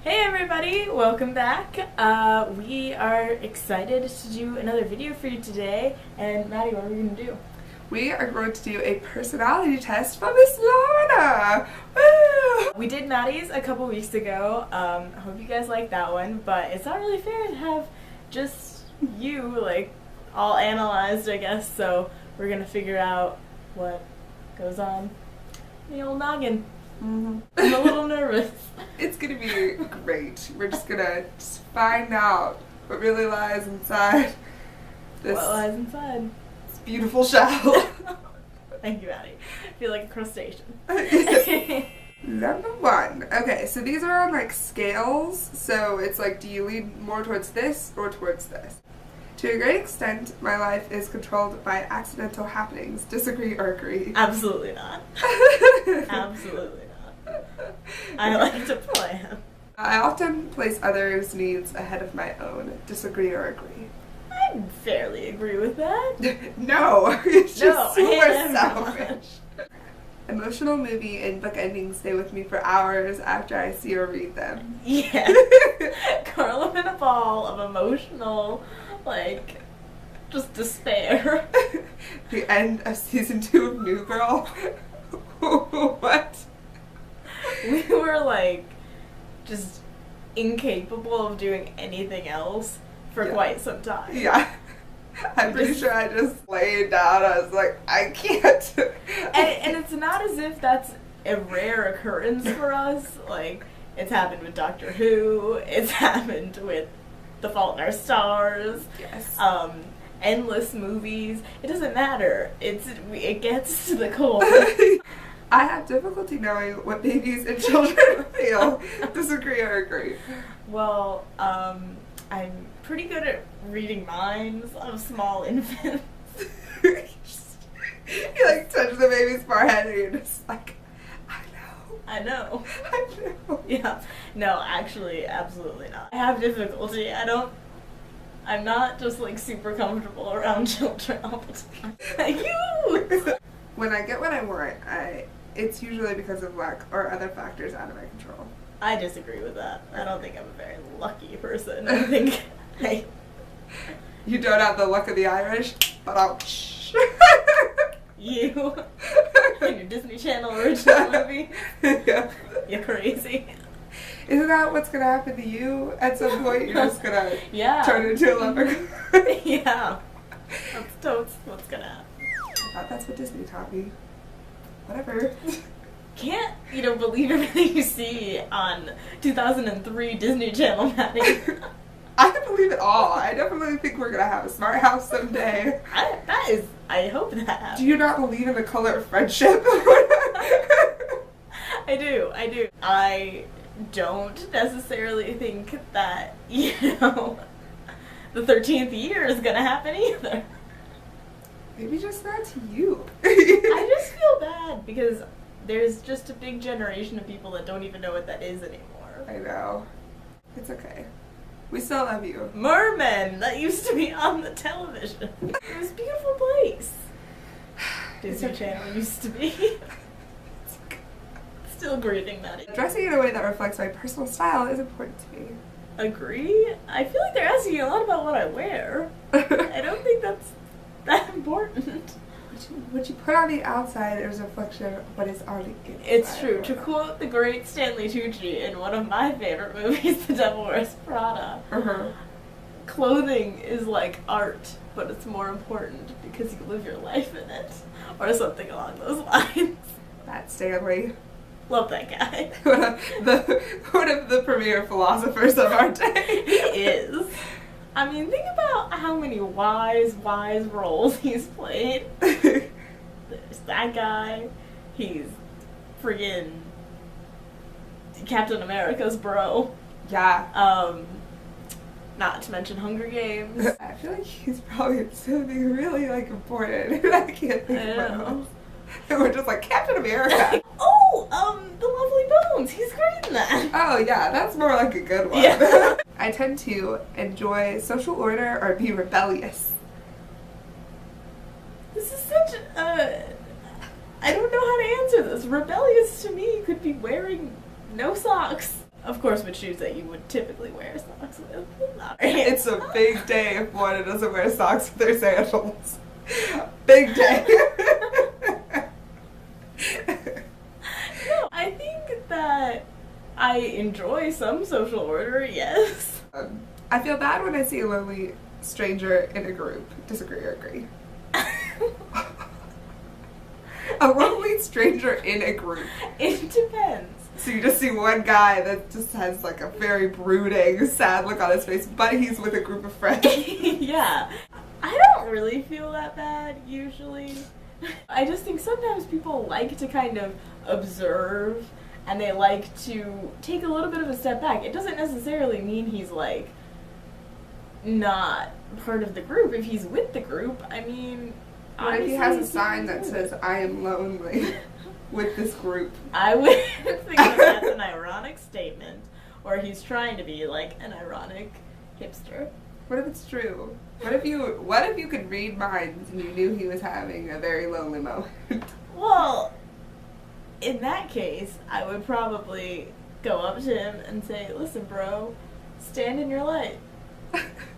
Hey everybody, welcome back. We are excited to do another video for you today. And Maddie, what are we going to do? We are going to do a personality test for Miss Lana. Woo! We did Maddie's a couple weeks ago. I hope you guys liked that one, but it's not really fair to have just you, all analyzed, I guess. So we're going to figure out what goes on in the old noggin. I'm a little nervous. It's gonna be great. We're just gonna find out what really lies inside this, What lies inside? this beautiful shell. Thank you, Maddie. I feel like a crustacean. Number one. Okay, so these are on scales. So it's do you lean more towards this or towards this? To a great extent, my life is controlled by accidental happenings. Disagree or agree? Absolutely not. Absolutely not. I like to plan. I often place others' needs ahead of my own. Disagree or agree? I fairly agree with that. No, it's just super not. selfish. Emotional movie and book endings stay with me for hours after I see or read them. Yeah. Curl up in a ball of emotional, just despair. The end of season 2 of New Girl. What? We were just incapable of doing anything else for quite some time. Yeah. I'm pretty sure I just laid down. I was like, I can't. And it's not as if that's a rare occurrence for us. It's happened with Doctor Who. It's happened with The Fault in Our Stars. Yes. Endless movies. It doesn't matter. It gets to the core. I have difficulty knowing what babies and children feel. Disagree or agree? Well, I'm pretty good at reading minds of small infants. You touch the baby's forehead and you're just I know. I know. I know. Yeah. No, actually, absolutely not. I have difficulty. I'm not just super comfortable around children all the time. You! When I get what I want, it's usually because of luck or other factors out of my control. I disagree with that. I don't think I'm a very lucky person. I think You don't have the luck of the Irish, but I'll You in your Disney Channel original movie. Yeah. You're crazy. Isn't that what's gonna happen to you at some point? You're just gonna turn into a leprechaun. Yeah. That's what's gonna happen. I thought that's what Disney taught me. Whatever. Can't, believe everything you see on 2003 Disney Channel, Maddie. I can believe it all. I definitely think we're gonna have a smart house someday. I hope that happens. Do you not believe in the color of friendship? I do. I don't necessarily think that, the 13th year is gonna happen either. Maybe just not to you. I just feel bad because there's just a big generation of people that don't even know what that is anymore. I know. It's okay. We still love you. Mermen! That used to be on the television. It was a beautiful place. Disney Channel used to be. Still grieving that. Dressing in a way that reflects my personal style is important to me. Agree? I feel like they're asking you a lot about what I wear. I don't think that's that important. What you put on the outside is a reflection of what is on the inside. It's true. To quote the great Stanley Tucci in one of my favorite movies, The Devil Wears Prada, clothing is like art, but it's more important because you live your life in it. Or something along those lines. That's Stanley. Love that guy. one of the premier philosophers of our day. He is. I mean, think about how many wise roles he's played. There's that guy. He's friggin' Captain America's bro. Yeah. Not to mention Hunger Games. I feel like he's probably something really important. I can't think about it. And we're just Captain America. The Lovely Bones. He's great in that. Oh yeah, that's more like a good one. Yeah. I tend to enjoy social order or be rebellious. This is such I don't know how to answer this. Rebellious to me could be wearing no socks. of course, with shoes that you would typically wear socks with. It's a big day if one doesn't wear socks with their sandals. Big day. No, I think that I enjoy some social order, yes. I feel bad when I see a lonely stranger in a group. Disagree or agree? A lonely stranger in a group. It depends. So you just see one guy that just has like a very brooding, sad look on his face, but he's with a group of friends. Yeah. I don't really feel that bad, usually. I just think sometimes people like to kind of observe, and they like to take a little bit of a step back. It doesn't necessarily mean he's, like, not part of the group. If he's with the group, I mean... What if he has a sign that says, "I am lonely," with this group? I would think that that's an ironic statement. Or he's trying to be, like, an ironic hipster. What if it's true? What if you could read minds and you knew he was having a very lonely moment? Well, in that case, I would probably go up to him and say, "Listen, bro, stand in your light,"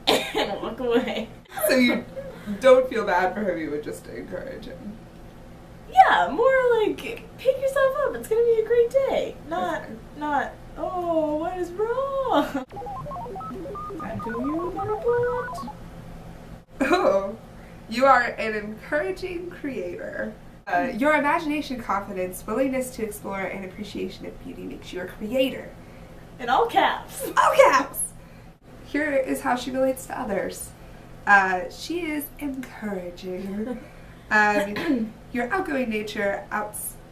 and walk away. So you don't feel bad for him, you would just encourage him. Yeah, more like, pick yourself up, it's gonna be a great day. Not, oh, what is wrong? Time to you the report. Oh, you are an encouraging creator. Your imagination, confidence, willingness to explore, and appreciation of beauty makes you a creator. In all caps. All caps! Here is how she relates to others. She is encouraging. Your outgoing nature,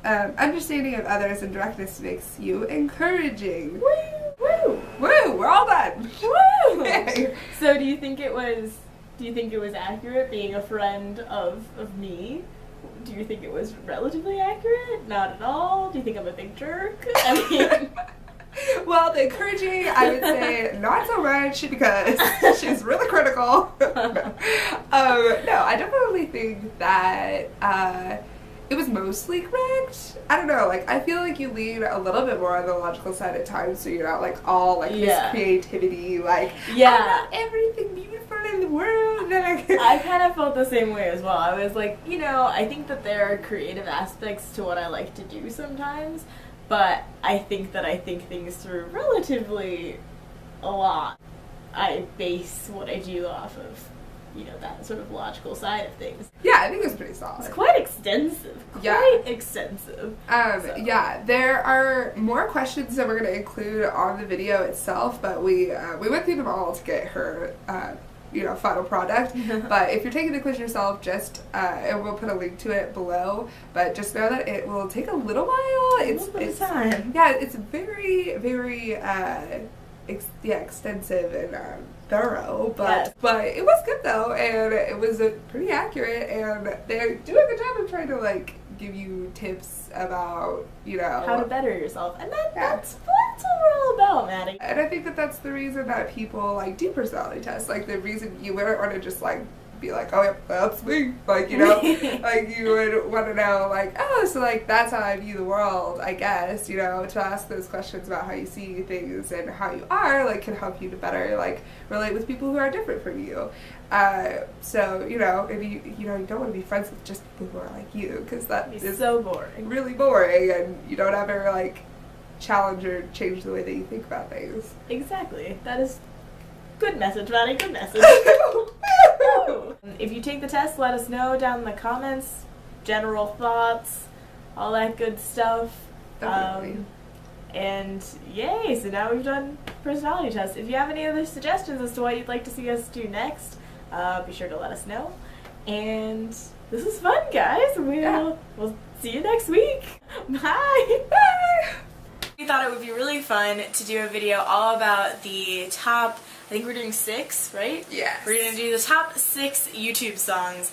understanding of others, and directness makes you encouraging. Woo! Woo! Woo! We're all done. Woo! Yay. So do you think it was accurate being a friend of me? Do you think it was relatively accurate? Not at all? Do you think I'm a big jerk? I mean... Well, the encouraging, I would say not so much because she's really critical. No, I definitely think that it was mostly correct. I don't know, like, I feel like you lean a little bit more on the logical side at times, so you're not, like, all, like, this creativity, like, yeah. I want everything beautiful in the world. I kind of felt the same way as well. I was like, I think that there are creative aspects to what I like to do sometimes, but I think that I think things through relatively a lot. I base what I do off of, that sort of logical side of things. Yeah, I think it's pretty solid. It's quite extensive. Quite extensive. Yeah, there are more questions that we're going to include on the video itself, but we went through them all to get her, final product. But if you're taking the quiz yourself, and we'll put a link to it below, but just know that it will take a little while. It's time. Yeah, it's very, very, extensive and thorough, but it was good though, and it was pretty accurate, and they do a good job of trying to, like, give you tips about, how to better yourself, and that's what we're all about, Maddie. And I think that that's the reason that people, like, do personality tests. Like, the reason you wouldn't want to just, like, be like, oh, yep, that's me. Like, like, you would want to know, like, oh, so, like, that's how I view the world, I guess, to ask those questions about how you see things and how you are, like, can help you to better, like, relate with people who are different from you. So, if you don't want to be friends with just people who are like you, because that is so boring. Really boring, and you don't ever, like, challenge or change the way that you think about things. Exactly. That is good message, Maddie. Good message. If you take the test, let us know down in the comments. General thoughts, all that good stuff. Definitely. And yay, so now we've done personality tests. If you have any other suggestions as to what you'd like to see us do next, be sure to let us know. And this was fun, guys. We'll see you next week. Bye. Bye. We thought it would be really fun to do a video all about the top, I think we're doing 6, right? Yes. We're going to do the top 6 YouTube songs